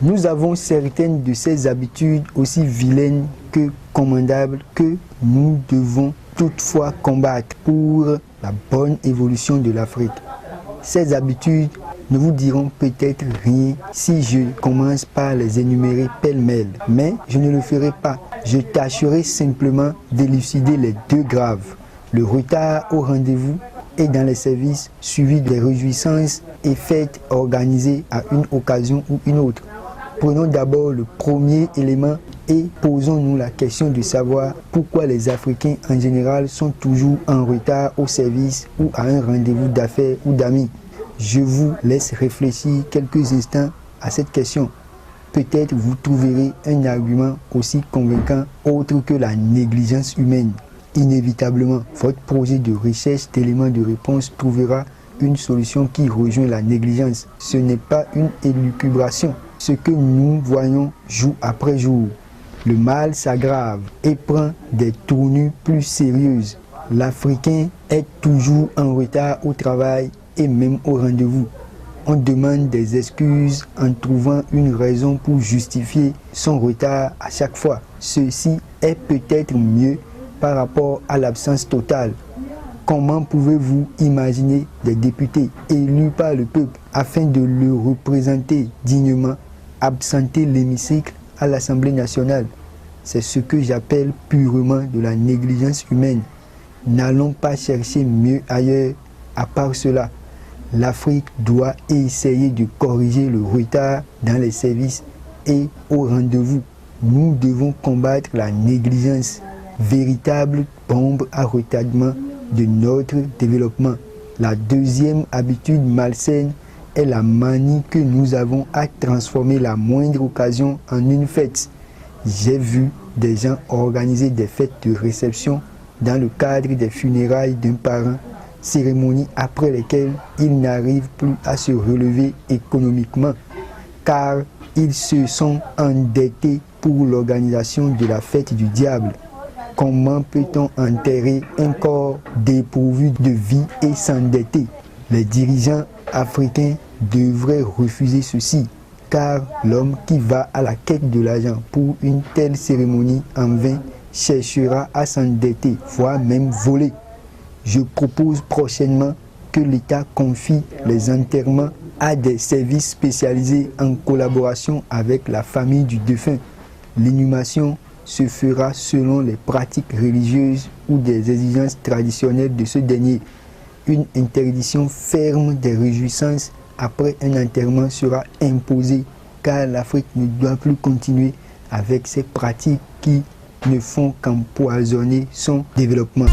Nous avons certaines de ces habitudes aussi vilaines que commandables que nous devons toutefois combattre pour la bonne évolution de l'Afrique. Ces habitudes ne vous diront peut-être rien si je commence par les énumérer pêle-mêle, mais je ne le ferai pas. Je tâcherai simplement d'élucider les deux graves, le retard au rendez-vous et dans les services suivi des réjouissances et fêtes organisées à une occasion ou une autre. Prenons d'abord le premier élément et posons-nous la question de savoir pourquoi les Africains en général sont toujours en retard au service ou à un rendez-vous d'affaires ou d'amis. Je vous laisse réfléchir quelques instants à cette question. Peut-être vous trouverez un argument aussi convaincant autre que la négligence humaine. Inévitablement, votre projet de recherche d'éléments de réponse trouvera une solution qui rejoint la négligence. Ce n'est pas une élucubration. Ce que nous voyons jour après jour. Le mal s'aggrave et prend des tournures plus sérieuses. L'Africain est toujours en retard au travail et même au rendez-vous. On demande des excuses en trouvant une raison pour justifier son retard à chaque fois. Ceci est peut-être mieux par rapport à l'absence totale. Comment pouvez-vous imaginer des députés élus par le peuple afin de le représenter dignement absenter l'hémicycle à l'Assemblée nationale? C'est ce que j'appelle purement de la négligence humaine. N'allons pas chercher mieux ailleurs à part cela. L'Afrique doit essayer de corriger le retard dans les services et au rendez-vous. Nous devons combattre la négligence, véritable bombe à retardement de notre développement. La deuxième habitude malsaine est la manie que nous avons à transformer la moindre occasion en une fête. J'ai vu des gens organiser des fêtes de réception dans le cadre des funérailles d'un parent, cérémonies après lesquelles ils n'arrivent plus à se relever économiquement car ils se sont endettés pour l'organisation de la fête du diable. Comment peut-on enterrer un corps dépourvu de vie et s'endetter? Les dirigeants africains devraient refuser ceci, car l'homme qui va à la quête de l'argent pour une telle cérémonie en vain cherchera à s'endetter, voire même voler. Je propose prochainement que l'État confie les enterrements à des services spécialisés en collaboration avec la famille du défunt. L'inhumation se fera selon les pratiques religieuses ou des exigences traditionnelles de ce dernier. Une interdiction ferme des réjouissances après un enterrement sera imposée car l'Afrique ne doit plus continuer avec ces pratiques qui ne font qu'empoisonner son développement.